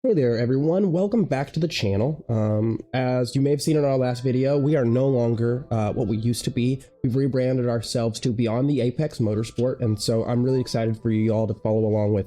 Hey there everyone, welcome back to the channel. As you may have seen in our last video, we are no longer what we used to be. We've rebranded ourselves to Beyond the Apex Motorsport, and so I'm really excited for you all to follow along with,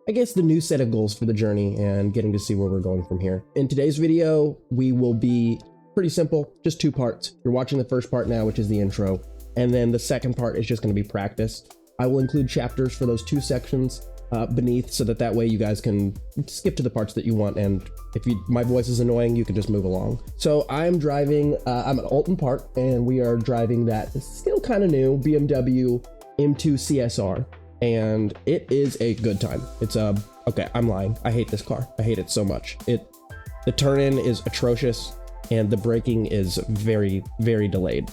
I guess, the new set of goals for the journey and getting to see where we're going from here. In today's video, we will be pretty simple, just two parts. You're watching the first part now, which is the intro, and then the second part is just going to be practice. I will include chapters for those two sections beneath, so that way you guys can skip to the parts that you want, and if my voice is annoying, you can just move along. So I'm driving, I'm at Oulton Park, and we are driving that still kind of new BMW M2 CSR, and it is a good time. It's okay, I'm lying. I hate this car. I hate it so much. The turn-in is atrocious, and the braking is very, very delayed.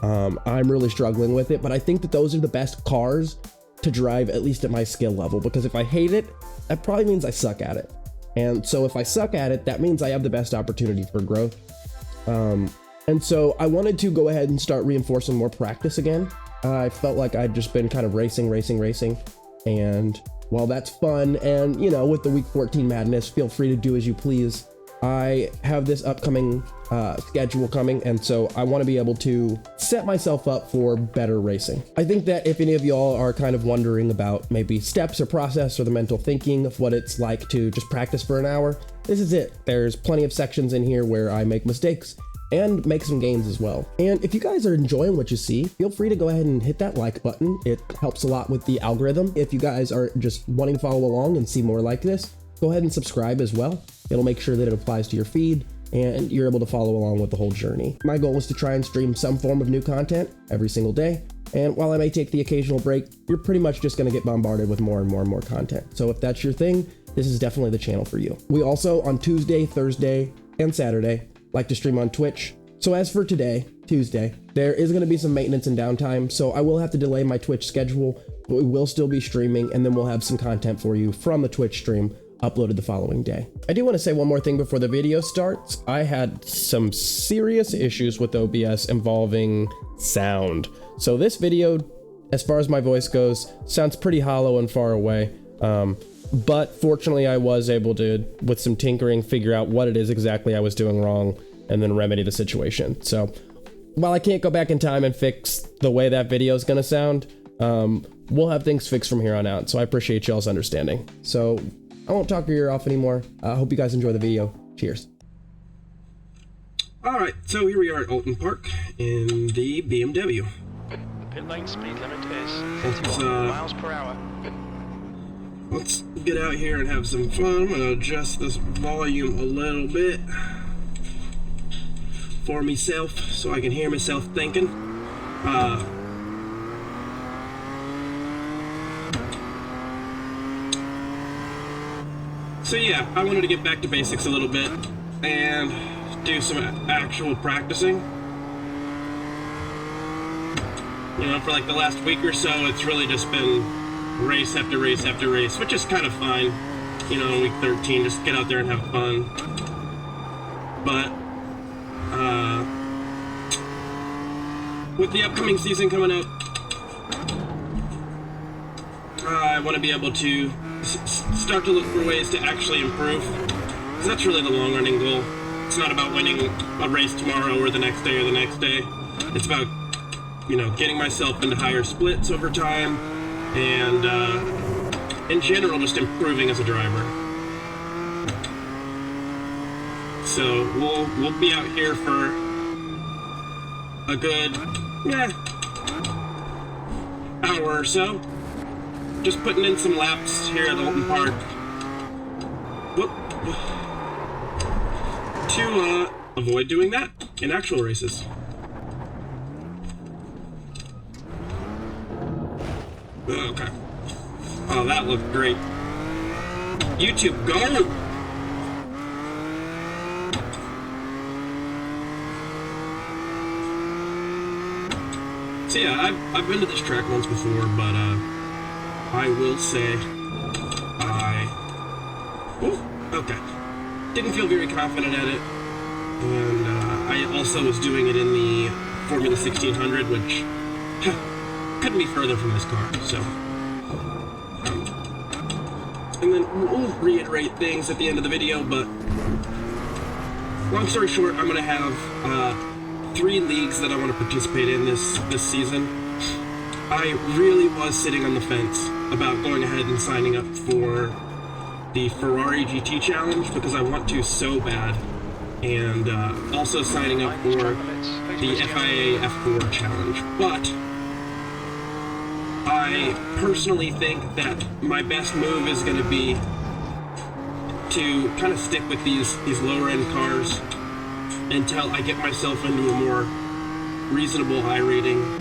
I'm really struggling with it, but I think that those are the best cars to drive, at least at my skill level, because if I hate it, that probably means I suck at it. And so if I suck at it, that means I have the best opportunity for growth. And so I wanted to go ahead and start reinforcing more practice again. I felt like I'd just been kind of racing. And while that's fun, and you know, with the week 14 madness, feel free to do as you please. I have this upcoming schedule coming, and so I want to be able to set myself up for better racing. I think that if any of y'all are kind of wondering about maybe steps or process or the mental thinking of what it's like to just practice for an hour, this is it. There's plenty of sections in here where I make mistakes and make some gains as well. And if you guys are enjoying what you see, feel free to go ahead and hit that like button. It helps a lot with the algorithm. If you guys are just wanting to follow along and see more like this, go ahead and subscribe as well. It'll make sure that it applies to your feed and you're able to follow along with the whole journey. My goal is to try and stream some form of new content every single day. And while I may take the occasional break, you're pretty much just gonna get bombarded with more and more content. So if that's your thing, this is definitely the channel for you. We also, on Tuesday, Thursday, and Saturday, like to stream on Twitch. So as for today, Tuesday, there is gonna be some maintenance and downtime, so I will have to delay my Twitch schedule, but we will still be streaming, and then we'll have some content for you from the Twitch stream uploaded the following day. I do want to say one more thing before the video starts. I had some serious issues with OBS involving sound. So this video, as far as my voice goes, sounds pretty hollow and far away. But fortunately I was able to, with some tinkering, figure out what it is exactly I was doing wrong and then remedy the situation. So while I can't go back in time and fix the way that video is going to sound, we'll have things fixed from here on out. So I appreciate y'all's understanding. So I won't talk your ear off anymore. I hope you guys enjoy the video. Cheers. All right, so here we are at Oulton Park in the BMW. The pit lane speed limit is 51 miles per hour. Let's get out here and have some fun. I'm gonna adjust this volume a little bit for myself so I can hear myself thinking. So yeah, I wanted to get back to basics a little bit and do some actual practicing. You know, for like the last week or so, it's really just been race after race after race, which is kind of fine. You know, week 13, just get out there and have fun. But, with the upcoming season coming up, I want to be able to start to look for ways to actually improve, because that's really the long-running goal. It's not about winning a race tomorrow or the next day or the next day. It's about, you know, getting myself into higher splits over time and in general just improving as a driver. So we'll be out here for a good hour or so, just putting in some laps here at Oulton Park to avoid doing that in actual races. Okay. Oh, that looked great. YouTube, go! So yeah, I've been to this track once before, but I will say okay. Didn't feel very confident at it, and I also was doing it in the Formula 1600, which couldn't be further from this car, so and then we'll reiterate things at the end of the video, but long story short, I'm going to have 3 leagues that I want to participate in this season. I really was sitting on the fence about going ahead and signing up for the Ferrari GT Challenge because I want to so bad, and also signing up for the FIA F4 Challenge. But I personally think that my best move is going to be to kind of stick with these lower end cars until I get myself into a more reasonable iRating.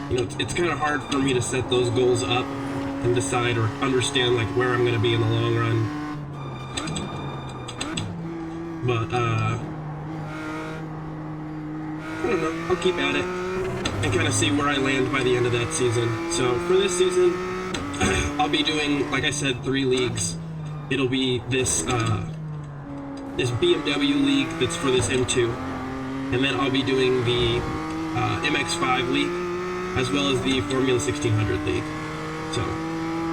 You know, it's kind of hard for me to set those goals up and decide or understand like where I'm going to be in the long run. But I don't know, I'll keep at it and kind of see where I land by the end of that season. So for this season, I'll be doing, like I said, 3 leagues. It'll be this this BMW league that's for this M2, and then I'll be doing the MX5 league, as well as the Formula 1600 league. So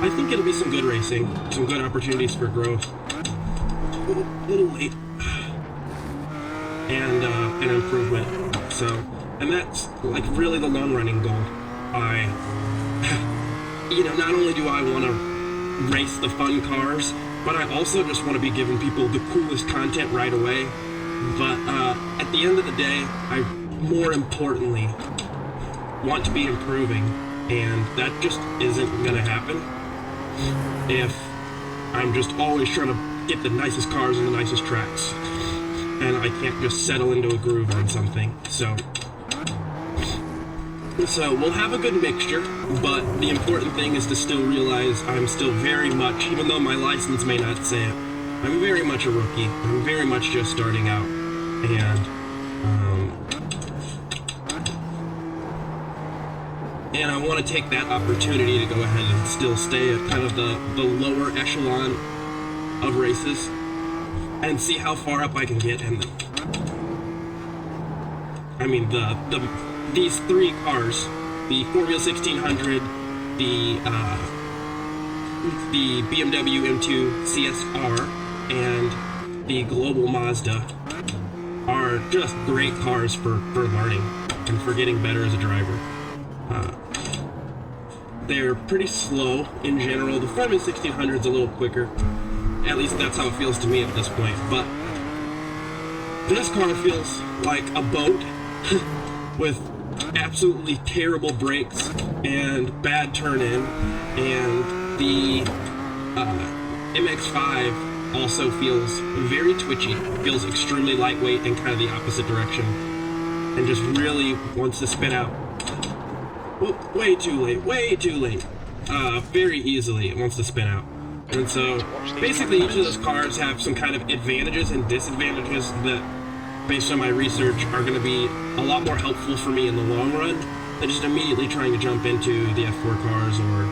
I think it'll be some good racing, some good opportunities for growth. A little late, and an improvement. So, and that's like really the long running goal. You know, not only do I want to race the fun cars, but I also just want to be giving people the coolest content right away. But at the end of the day, I more importantly want to be improving, and that just isn't going to happen if I'm just always trying to get the nicest cars and the nicest tracks, and I can't just settle into a groove on something. So we'll have a good mixture, but the important thing is to still realize I'm still very much, even though my license may not say it, I'm very much a rookie. I'm very much just starting out, and I want to take that opportunity to go ahead and still stay at kind of the lower echelon of races and see how far up I can get in them. I mean, these 3 cars, the Formula 1600, the BMW M2 CSR, and the Global Mazda, are just great cars for learning and for getting better as a driver. They're pretty slow in general. The Formula 1600 is a little quicker. At least that's how it feels to me at this point. But this car feels like a boat with absolutely terrible brakes and bad turn-in. And the MX-5 also feels very twitchy. Feels extremely lightweight in kind of the opposite direction. And just really wants to spin out. Way too late, very easily it wants to spin out. And so, basically each of those cars have some kind of advantages and disadvantages that, based on my research, are going to be a lot more helpful for me in the long run than just immediately trying to jump into the F4 cars or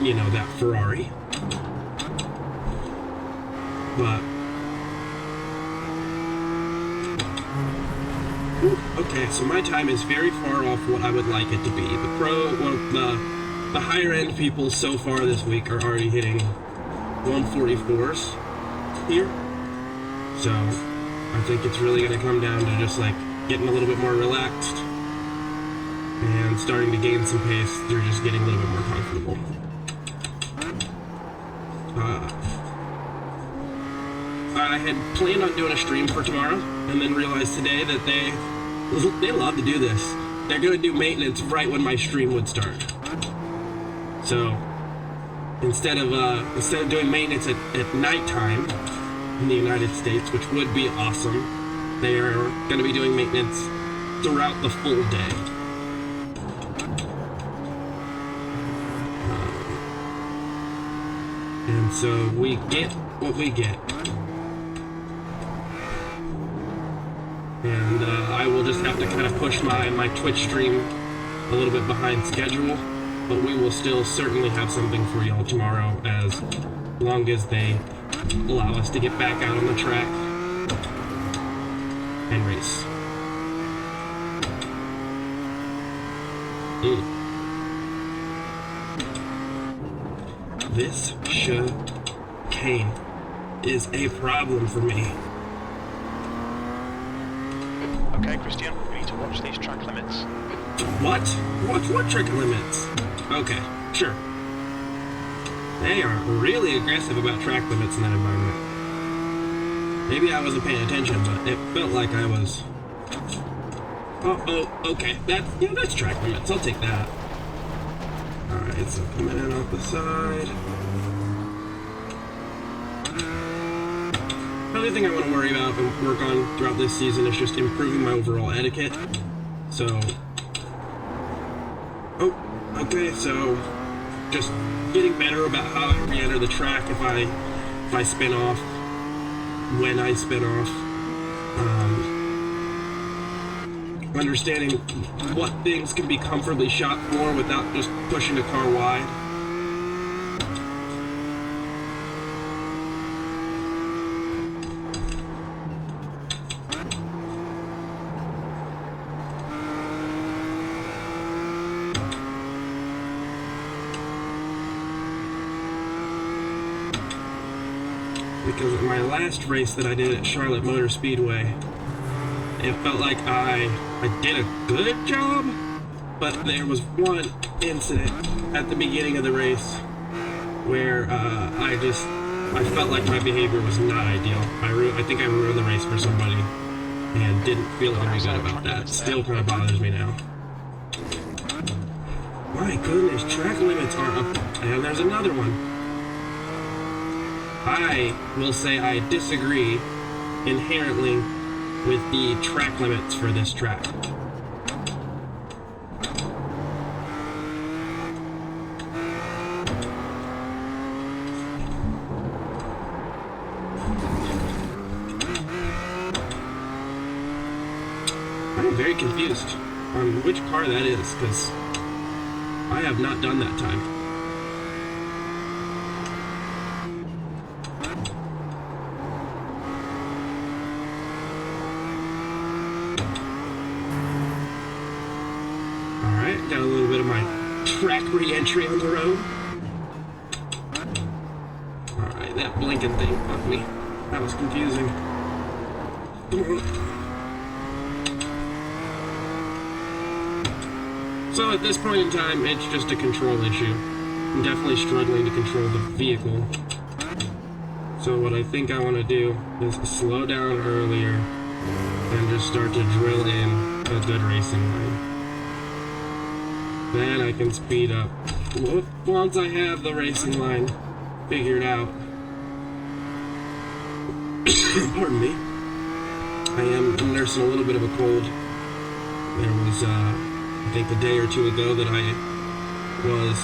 you know, that Ferrari. But okay, so my time is very far off what I would like it to be. The higher end people so far this week are already hitting 144s here. So I think it's really going to come down to just like getting a little bit more relaxed and starting to gain some pace through just getting a little bit more comfortable. I had planned on doing a stream for tomorrow, and then realized today that they love to do this. They're going to do maintenance right when my stream would start. So instead of doing maintenance at nighttime in the United States, which would be awesome, they are going to be doing maintenance throughout the full day. And so we get what we get. And I will just have to kind of push my Twitch stream a little bit behind schedule, but we will still certainly have something for y'all tomorrow as long as they allow us to get back out on the track and race. this chicane is a problem for me. Okay, Christian, we need to watch these track limits. What? What track limits? Okay, sure. They are really aggressive about track limits in that environment. Maybe I wasn't paying attention, but it felt like I was. Oh, okay. That's track limits. I'll take that. Alright, so coming in off the side. Another thing I want to worry about and work on throughout this season is just improving my overall etiquette. So. Oh, okay, so just getting better about how I re-enter the track if I spin off, when I spin off. Understanding what things can be comfortably shot for without just pushing the car wide. Because in my last race that I did at Charlotte Motor Speedway, it felt like I did a good job, but there was one incident at the beginning of the race where I felt like my behavior was not ideal. I think I ruined the race for somebody and didn't feel very good about that. Still kind of bothers me now. My goodness, track limits are up, and there's another one. I will say I disagree inherently with the track limits for this track. I'm very confused on which car that is, because I have not done that time. Got a little bit of my track re-entry on the road. Alright, that blinking thing fucked me. That was confusing. So at this point in time, it's just a control issue. I'm definitely struggling to control the vehicle. So what I think I want to do is slow down earlier and just start to drill in a good racing line. Then I can speed up once I have the racing line figured out. Pardon me. I am nursing a little bit of a cold. There was, I think a day or two ago that I was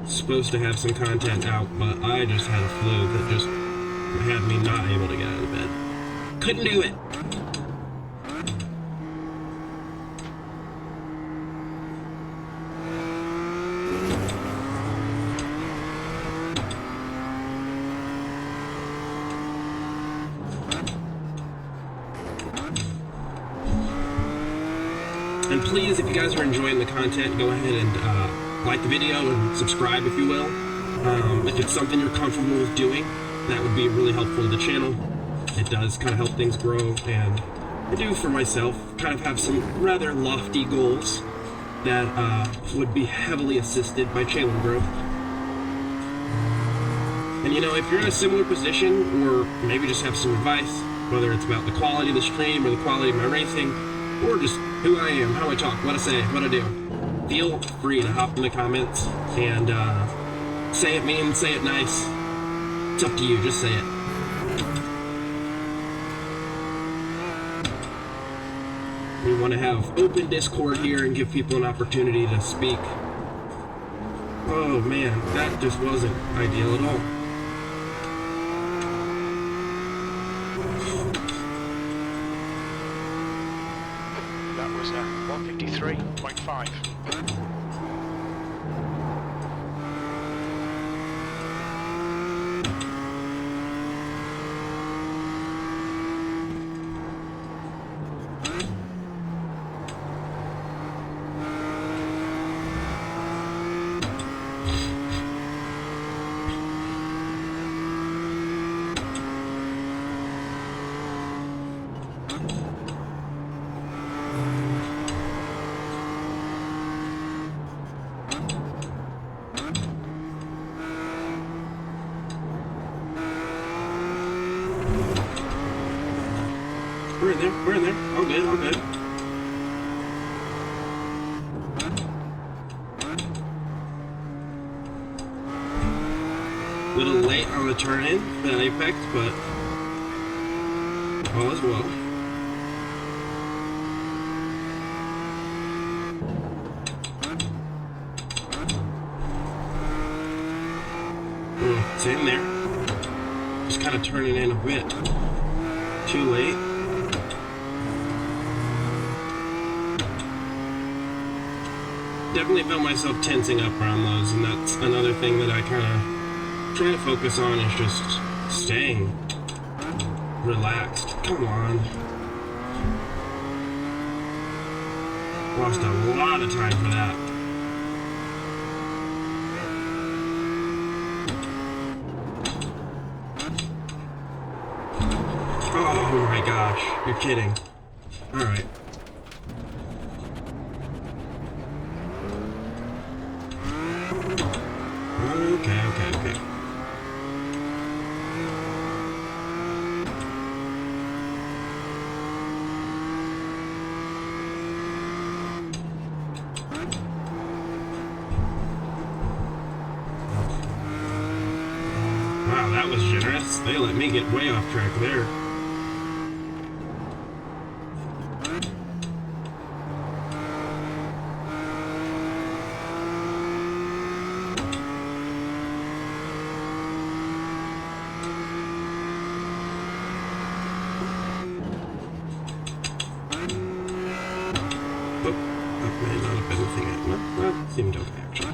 supposed to have some content out, but I just had a flu that just had me not able to get out of bed. Couldn't do it. And please, if you guys are enjoying the content, go ahead and like the video and subscribe if you will. If it's something you're comfortable with doing, that would be really helpful to the channel. It does kind of help things grow, and I do for myself kind of have some rather lofty goals that would be heavily assisted by channel growth. And you know, if you're in a similar position, or maybe just have some advice, whether it's about the quality of the stream or the quality of my racing, or just who I am, how I talk, what I say, what I do, feel free to hop in the comments and say it mean, say it nice. It's up to you, just say it. We want to have open Discord here and give people an opportunity to speak. Oh man, that just wasn't ideal at all. That was 153.5. in there. We're in there. All good, all good. A little late on the turn in for that apex, but all is well. Same there. Just kind of turning in a bit too late. Definitely felt myself tensing up around those, and that's another thing that I kind of try to focus on, is just staying relaxed. Come on. Lost a lot of time for that. Oh my gosh, you're kidding. Alright. Okay. Wow, that was generous. They let me get way off track there. Seemed okay, actually.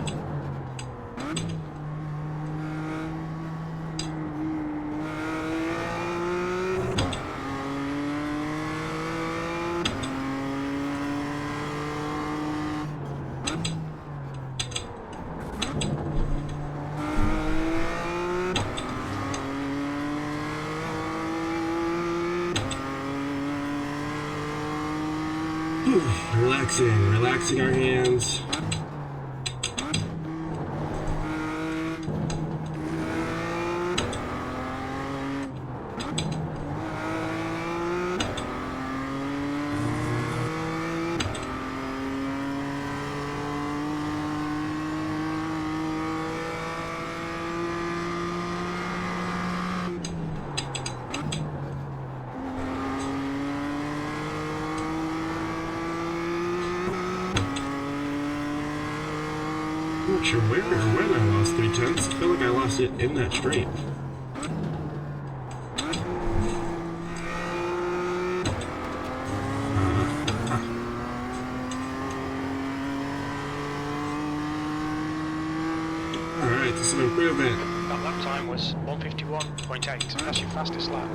Relaxing our hands. I'm not sure where or when I lost 3/10. I feel like I lost it in that straight. Alright, there's some improvement. That lap time was 1:51.8. That's your fastest lap.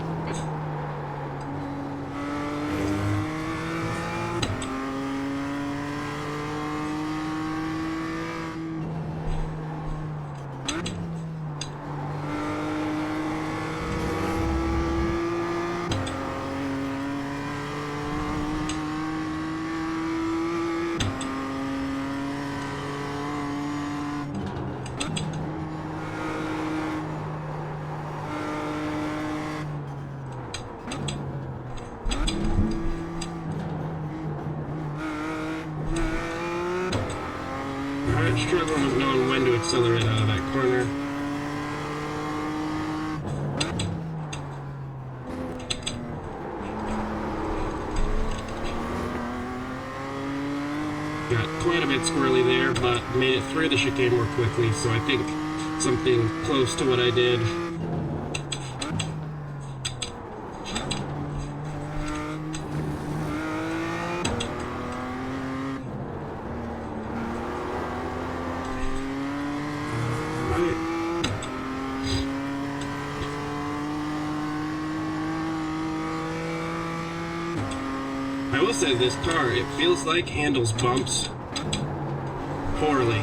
Struggling with knowing when to accelerate out of that corner. Got quite a bit squirrely there, but made it through the chicane more quickly, so I think something close to what I did. I will say this car, it feels like handles bumps poorly.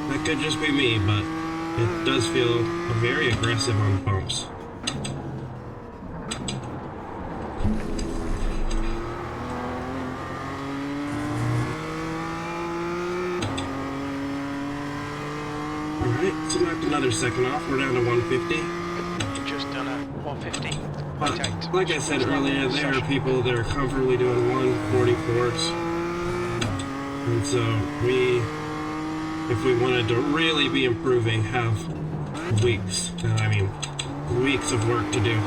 That could just be me, but it does feel very aggressive on bumps. Alright, so knocked another second off. We're down to 150. just done a 150. But like I said earlier, there are people that are comfortably doing 144s. And so we, if we wanted to really be improving, have weeks, I mean, weeks of work to do.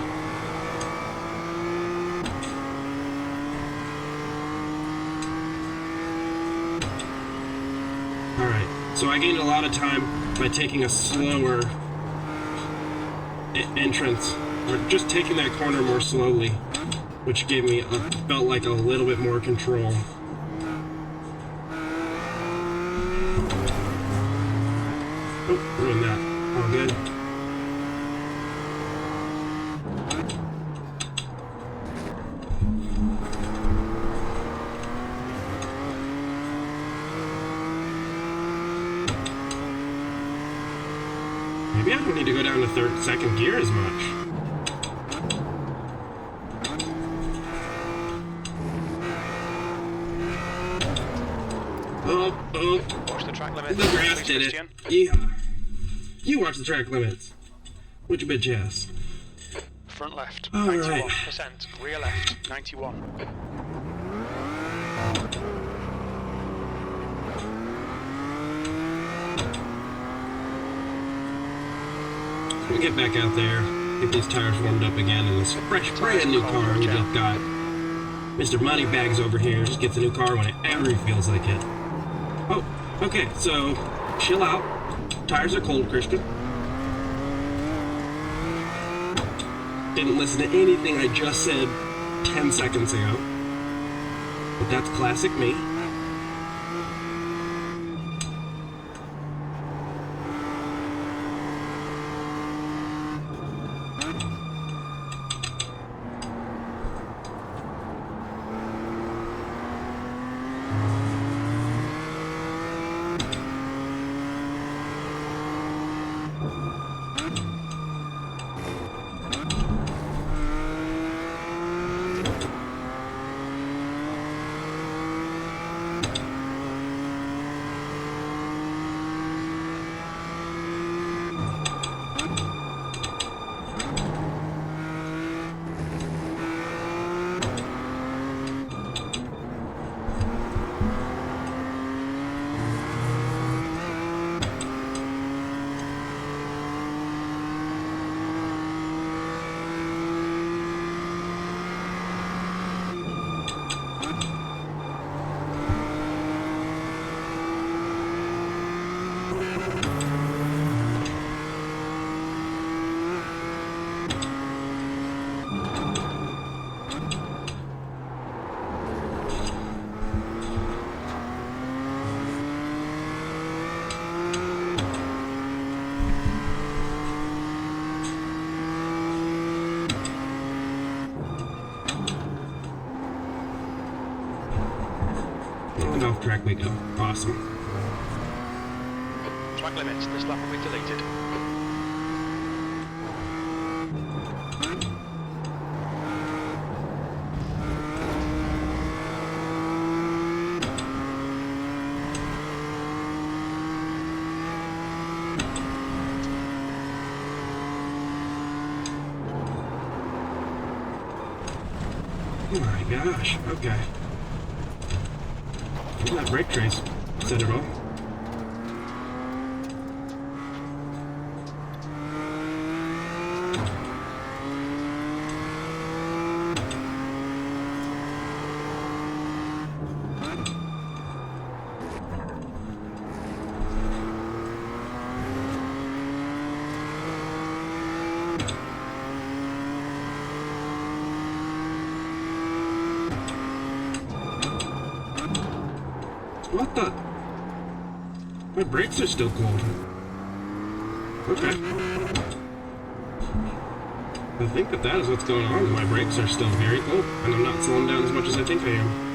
Alright, so I gained a lot of time by taking a slower entrance, or just taking that corner more slowly, which gave me, felt like a little bit more control. Oh, ruined that. All good. Maybe I don't need to go down to second gear as much. Oh. Watch the track limits. The grass please, did Christian. it. Yeah. You watch the track limits. Which bitch ass? Front left, All 91%. right. Rear left, 91. We'll get back out there, get these tires warmed up again in this fresh, brand new car we just got. Mr. Moneybags over here just gets a new car whenever he feels like it. Oh, okay, so chill out. Tires are cold, Christian. Didn't listen to anything I just said 10 seconds ago. But that's classic me. And off track we go. Awesome. Track limits, this lap will be deleted. Oh my gosh, okay. Well, that brake trace said it all. What the? My brakes are still cold. Okay. I think that is what's going on. My brakes are still very cold, and I'm not slowing down as much as I think I am.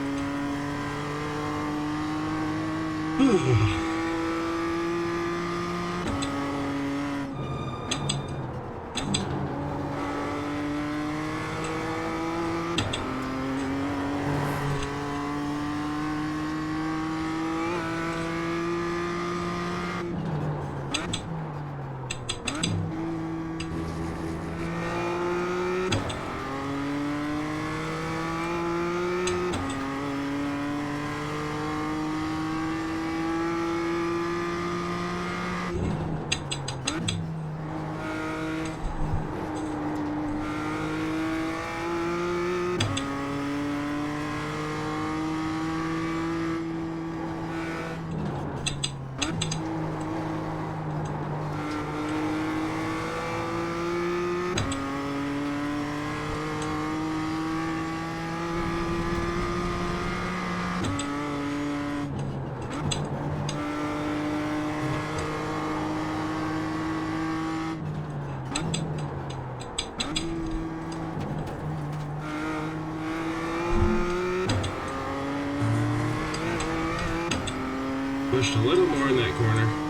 Pushed a little more in that corner.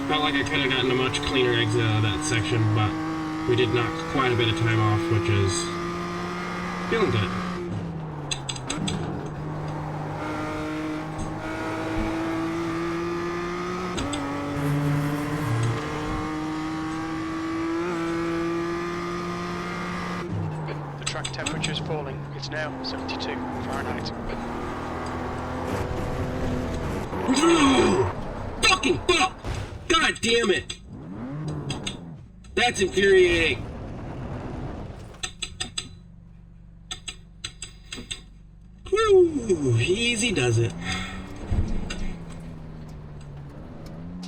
Felt like I could have gotten a much cleaner exit out of that section, but we did knock quite a bit of time off, which is feeling good. The track temperature is falling. It's now 72 Fahrenheit. Fucking fuck! God damn it! That's infuriating. Whew, easy does it.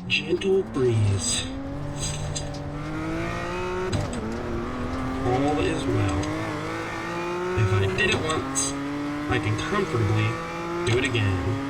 Gentle breeze. All is well. If I did it once, I can comfortably do it again.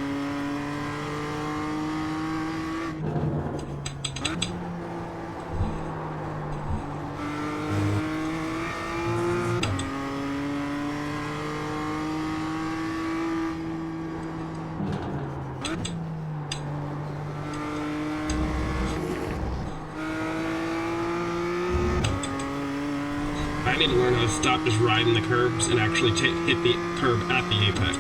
I need to learn how to stop just riding the curbs and actually hit the curb at the apex.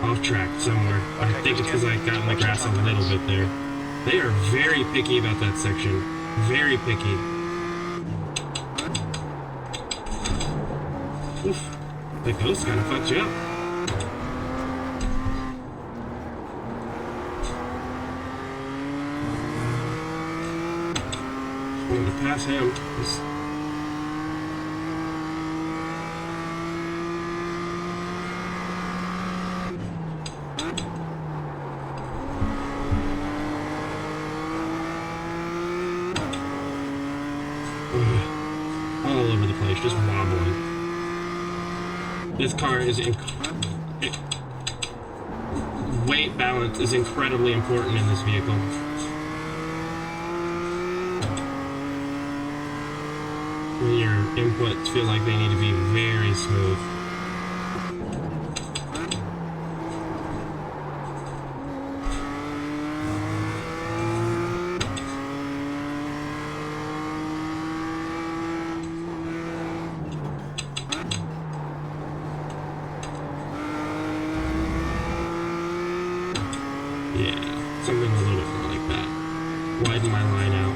Off track somewhere. I think it's because I got in the grass a little bit there. They are very picky about that section. Very picky. Oof. The ghost kind of fucked you up. I'm going to pass him. All over the place, just wobbling. This car is weight balance is incredibly important in this vehicle. When your inputs feel like they need to be very smooth. Yeah, something a little bit more like that. Widen my line out.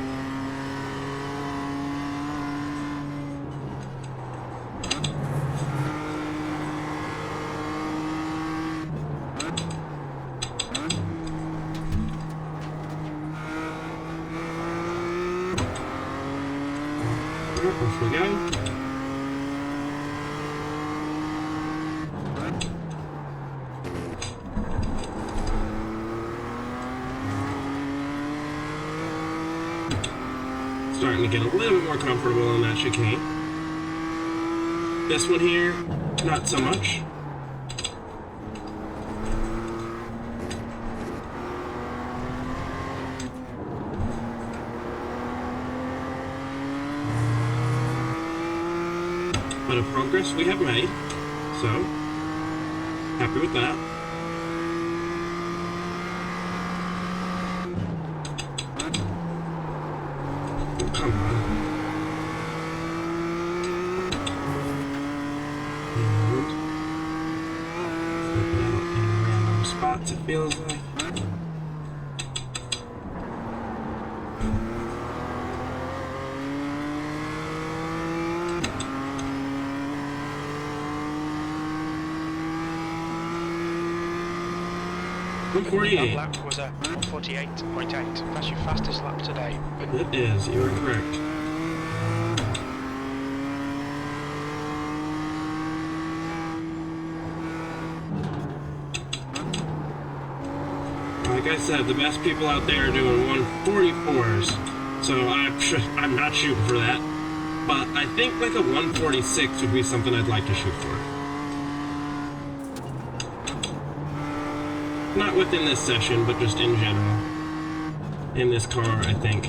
Off we go. Starting to get a little bit more comfortable on that chicane. This one here, not so much. But of progress we have made, so happy with that. Come on. And flip it out in random spots, it feels like. That 148. lap was a 148.8. That's your fastest lap today. It is, you are correct. Like I said, the best people out there are doing 144s, so I'm not shooting for that. But I think like a 146 would be something I'd like to shoot for. Not within this session, but just in general. In this car, I think.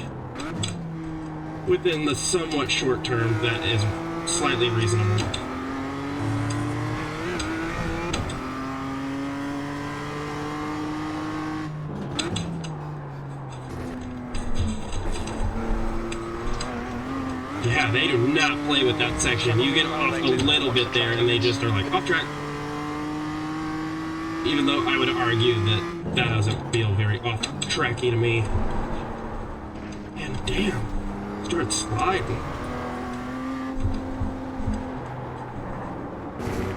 Within the somewhat short term, that is slightly reasonable. Yeah, they do not play with that section. You get off a little bit there and they just are like, off track. Even though I would argue that that doesn't feel very off-tracky to me. And damn, started sliding.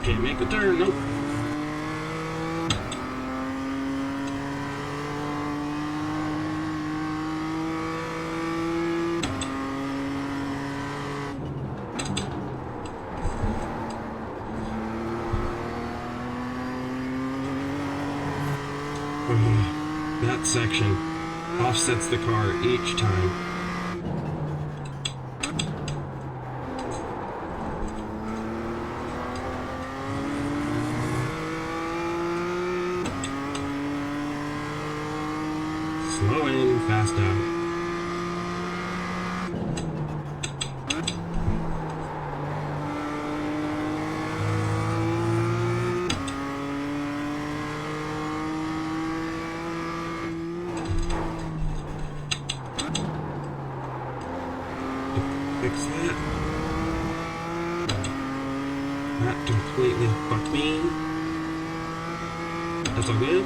Can't make the turn, nope. That section offsets the car each time. Slow in, fast out. Fix that. That completely fucked me. That's all good.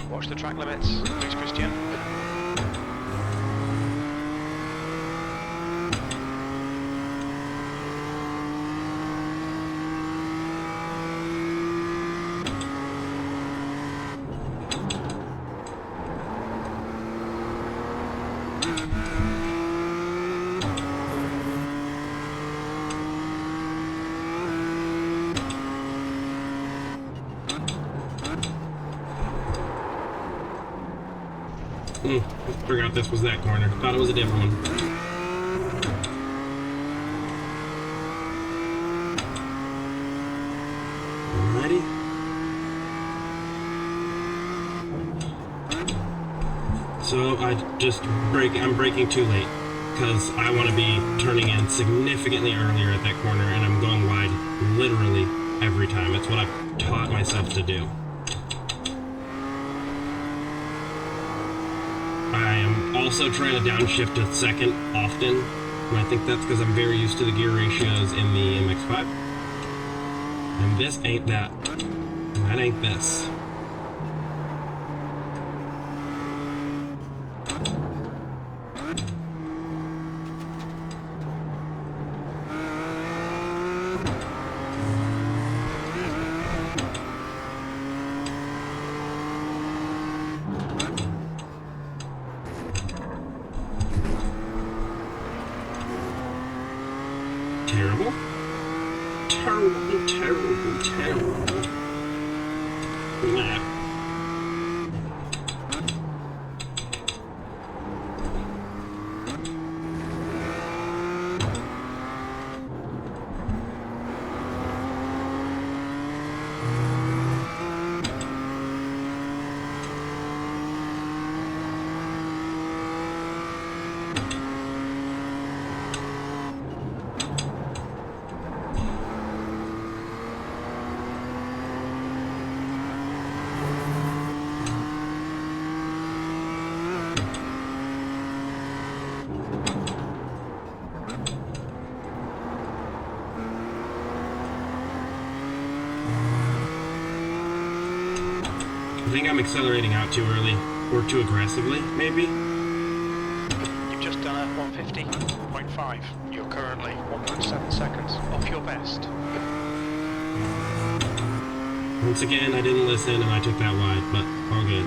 Watch the track limits, please, Christian. Forgot this was that corner. Thought it was a different one. Alrighty. So I'm braking too late because I want to be turning in significantly earlier at that corner, and I'm going wide literally every time. It's what I've taught myself to do. I am also trying to downshift to second often, and I think that's because I'm very used to the gear ratios in the MX-5. And this ain't that. And that ain't this. Terrible. Terrible, terrible, terrible. Nah. I think I'm accelerating out too early, or too aggressively, maybe. You've just done a 150.5. You're currently 1.7 seconds off your best. Once again, I didn't listen and I took that wide, but all good.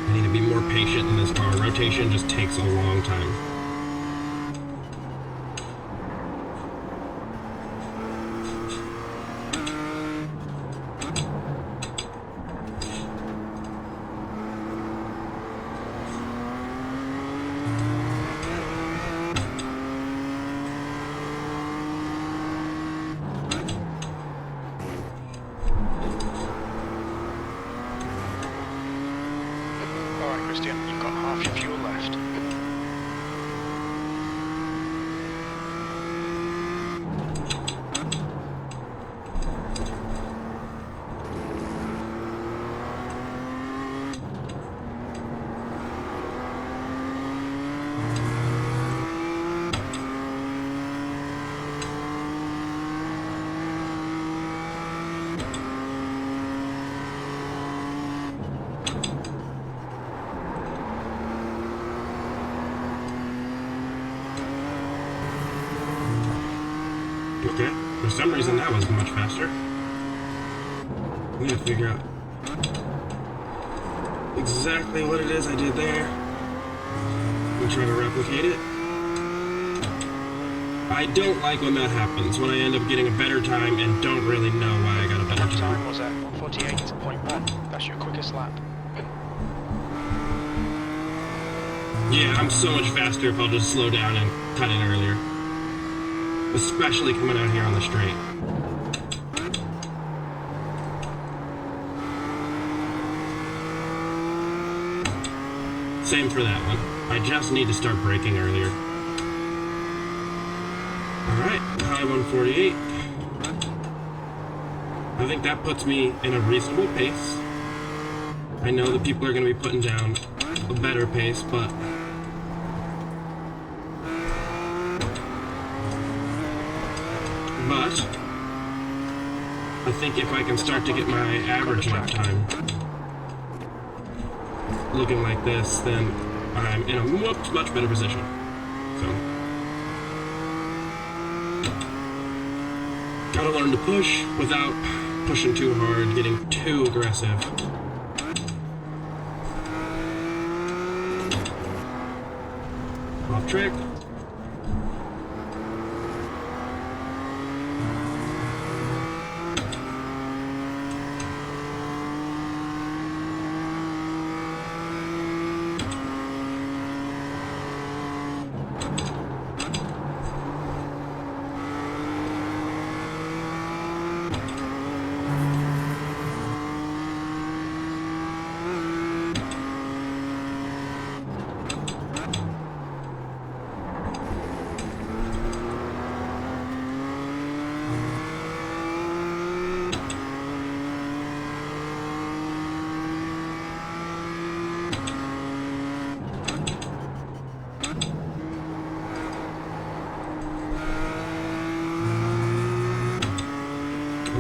I need to be more patient in this car. Rotation just takes a long time. Alright, Christian, you've got half your fuel left. Okay, for some reason that was much faster. I'm gonna figure out exactly what it is I did there. I'm trying to replicate it. I don't like when that happens, when I end up getting a better time and don't really know why I got a better Lap time time. was at 148.1. That's your quickest lap. Yeah, I'm so much faster if I'll just slow down and cut in earlier. Especially coming out here on the straight. Same for that one. I just need to start braking earlier. Alright, high 148. I think that puts me in a reasonable pace. I know that people are going to be putting down a better pace, but I think if I can start to get my average lap time looking like this, then I'm in a much better position. So, gotta learn to push without pushing too hard, getting too aggressive. Off track.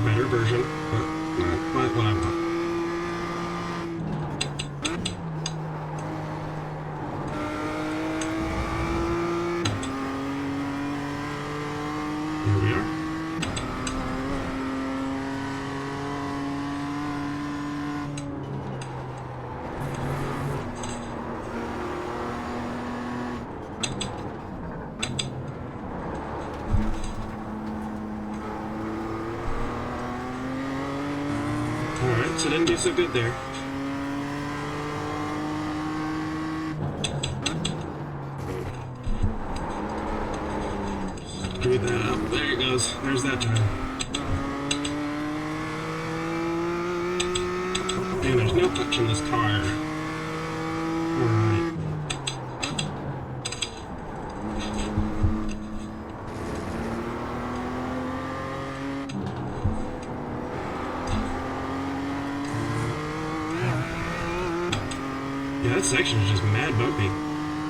Better version, but not quite what I want. Here we are. Alright, so didn't do so good there. Screw that up. There it goes. There's that time. And there's no clutch in this car. Alright. Yeah, that section is just mad bumpy.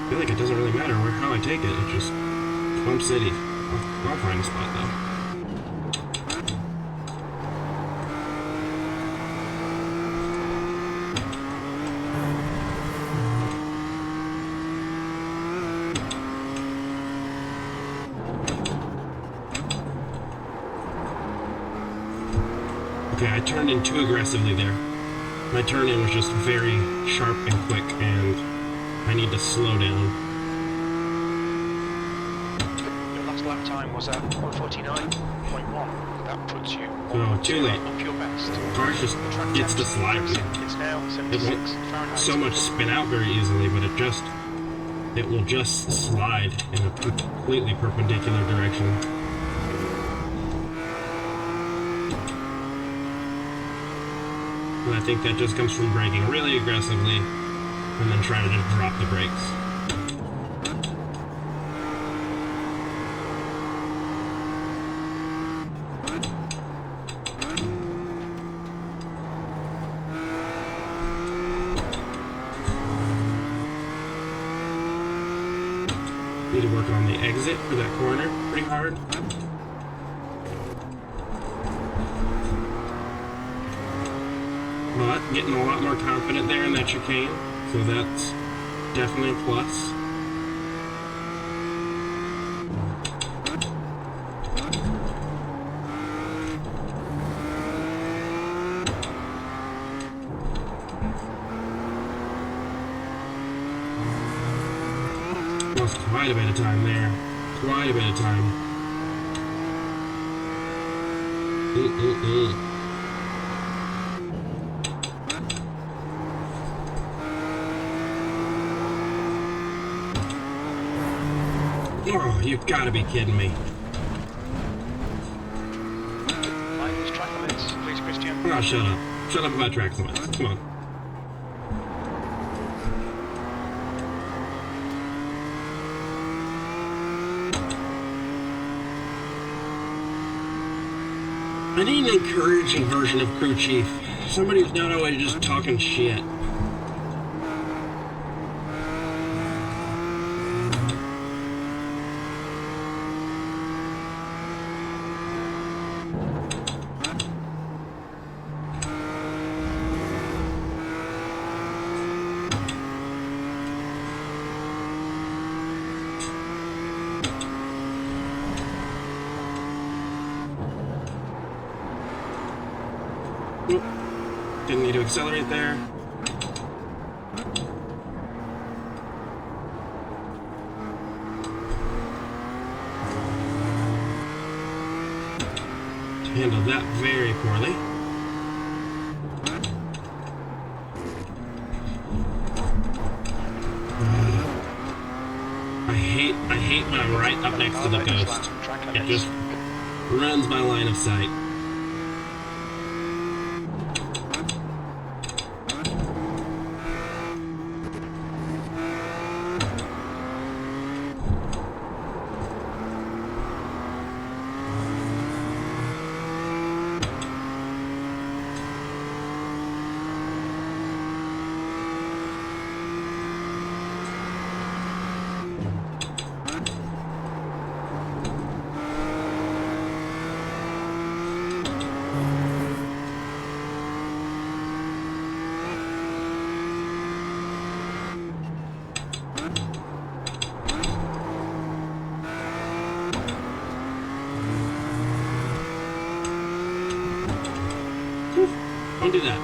I feel like it doesn't really matter how I take it. It's just Plum City. I'll find a spot though. Okay, I turned in too aggressively there. My turn in was just very sharp and quick, and I need to slow down. Your last lap time was at 1:49.1. That puts you Oh, too late. up your best. Ours just gets to slide. It's now It 76 won't Fahrenheit. so much spin out very easily, but it will just slide in a completely perpendicular direction. And I think that just comes from braking really aggressively and then trying to just drop the brakes. Need to work on the exit for that corner pretty hard. But getting a lot more confident there in that chicane, so that's definitely a plus. Lost quite a bit of time there. Quite a bit of time. Oh, you've got to be kidding me. Minus track limits, please, Christian. Oh, shut up. Shut up about track limits. Come on. I need an encouraging version of crew chief. Somebody who's not always just talking shit. Oop. Didn't need to accelerate there. Handled that very poorly. I hate when I'm right up next to the ghost. It just runs my line of sight. Don't do that.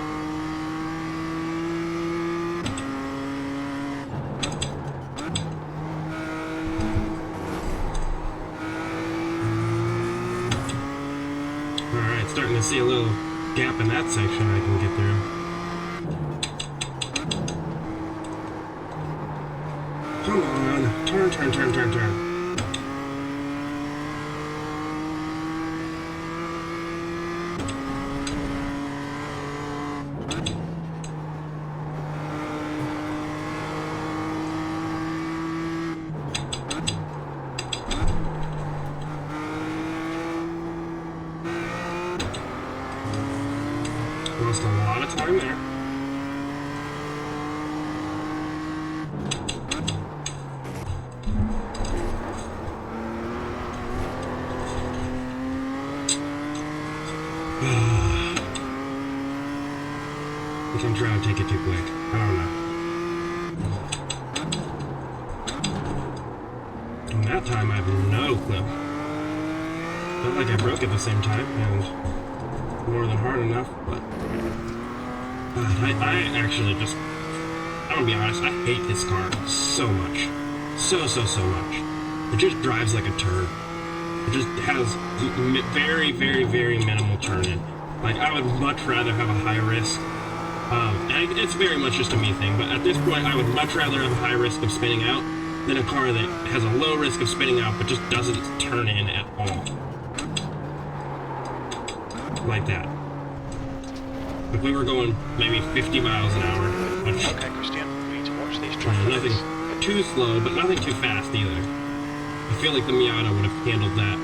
Alright, starting to see a little gap in that section I can get through. Come on. Turn, turn, turn, turn, turn. Lost a lot of time there. Like I'm trying to take it too quick. I don't know. And that time I have no clue. Felt like I broke at the same time, and more than hard enough, but I actually just, I'm gonna be honest, I hate this car so much. So much. It just drives like a turd. It just has very, very, very minimal turn-in. Like, I would much rather have a high risk. And it's very much just a me thing, but at this point, I would much rather have a high risk of spinning out than a car that has a low risk of spinning out but just doesn't turn in at all. Like that. If we were going maybe 50 miles an hour, which, Okay, Christian, we need to watch these traffic nothing lights. too slow, but nothing too fast either. I feel like the Miata would have handled that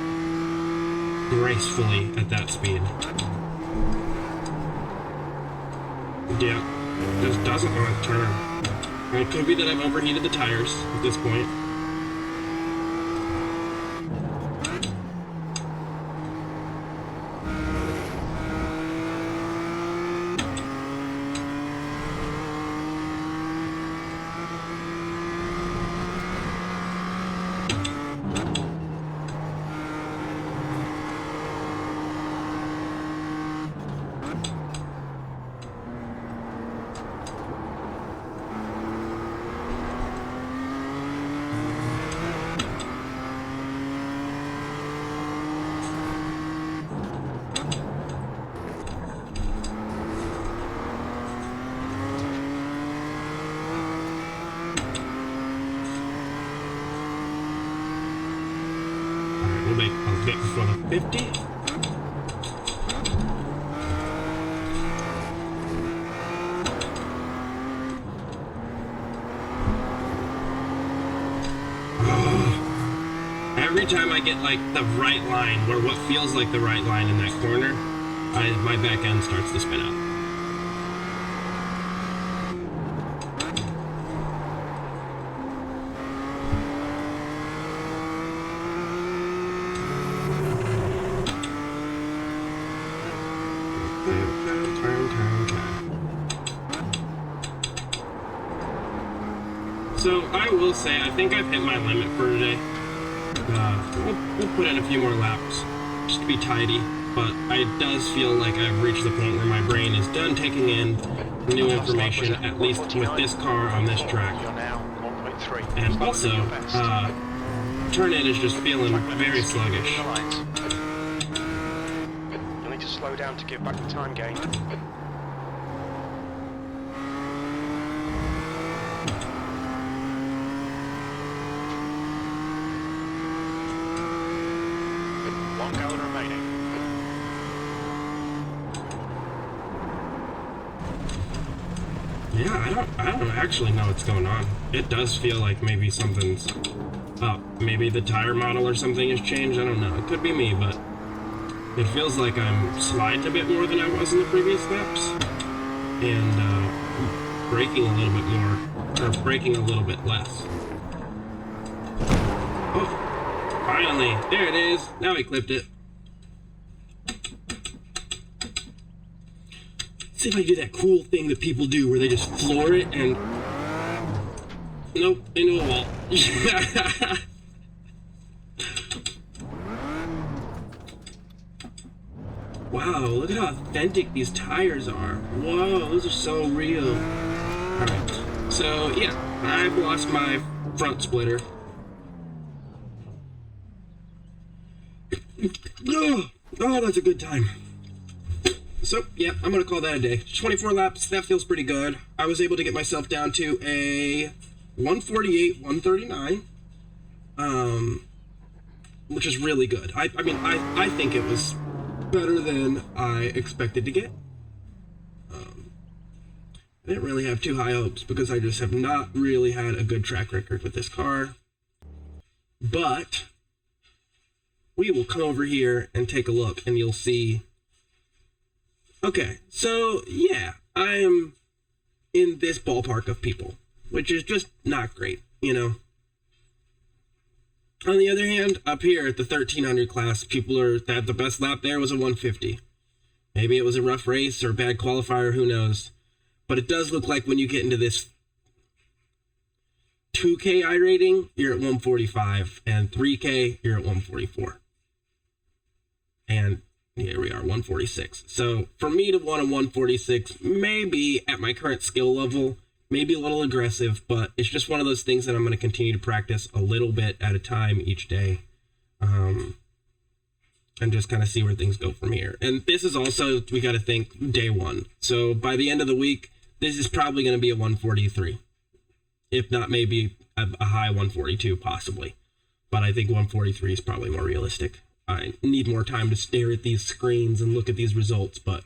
gracefully at that speed. Yeah, just doesn't want to turn. And it could be that I've overheated the tires at this point. We'll make a bit before the 50. Every time I get like the right line, or what feels like the right line in that corner, my back end starts to spin out. So I will say, I think I've hit my limit for today. We'll put in a few more laps just to be tidy, but it does feel like I've reached the point where my brain is done taking in new information, at least with this car on this track. You're now 1.3. And also, turn-in is just feeling very sluggish. You'll need to slow down to give back the time gain. One gallon remaining. Yeah, I don't actually know what's going on. It does feel like maybe something's up. Maybe the tire model or something has changed. I don't know. It could be me, but it feels like I'm sliding a bit more than I was in the previous laps, and braking a little bit more, or braking a little bit less. Oh, finally, there it is. Now we clipped it. See if I do that cool thing that people do where they just floor it and... Nope, into a wall. Wow, look at how authentic these tires are. Whoa, those are so real. Alright, so yeah, I've lost my front splitter. Oh, that's a good time. So, yeah, I'm going to call that a day. 24 laps, that feels pretty good. I was able to get myself down to a 148, 139, which is really good. I mean, I think it was better than I expected to get. I didn't really have too high hopes because I just have not really had a good track record with this car. But we will come over here and take a look and you'll see. Okay, so yeah, I am in this ballpark of people, which is just not great, you know. On the other hand, up here at the 1300 class, people are that the best lap there was a 150. Maybe it was a rough race or a bad qualifier, who knows. But it does look like when you get into this 2K iRating, you're at 145, and 3K, you're at 144. And here we are, 146. So for me to want a 146, maybe at my current skill level, maybe a little aggressive, but it's just one of those things that I'm going to continue to practice a little bit at a time each day. And just kind of see where things go from here. And this is also, we got to think, day one. So by the end of the week, this is probably going to be a 143. If not, maybe a high 142, possibly. But I think 143 is probably more realistic. I need more time to stare at these screens and look at these results, but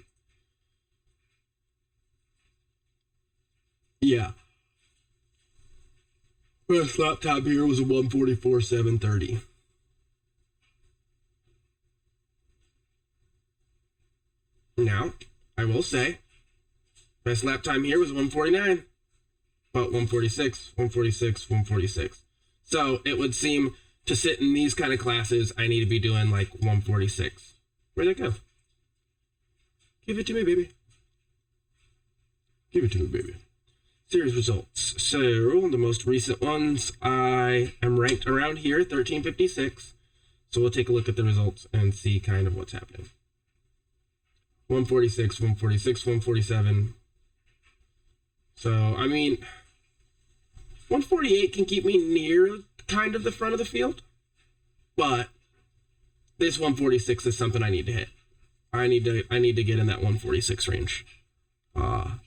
yeah. First lap time here was a 144.730. Now, I will say, best lap time here was 149, but 146, 146, 146. So it would seem to sit in these kind of classes, I need to be doing like 146. Where'd that go? Give it to me, baby. Give it to me, baby. Series results. So the most recent ones, I am ranked around here, 1356. So we'll take a look at the results and see kind of what's happening. 146, 146, 147. So, I mean, 148 can keep me near kind of the front of the field, but this 146 is something I need to hit. I need to get in that 146 range to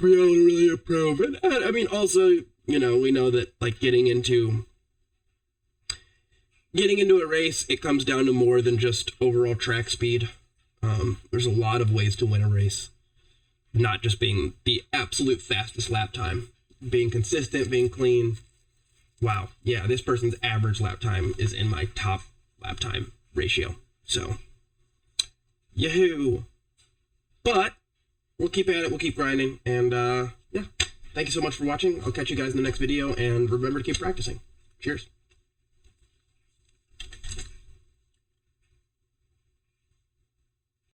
be able to really improve. And I mean, also, you know, we know that like getting into a race, it comes down to more than just overall track speed. There's a lot of ways to win a race, not just being the absolute fastest lap time, being consistent, being clean. Wow, yeah, this person's average lap time is in my top lap time ratio. So, yahoo! But we'll keep at it, we'll keep grinding, and yeah, thank you so much for watching. I'll catch you guys in the next video, and remember to keep practicing. Cheers.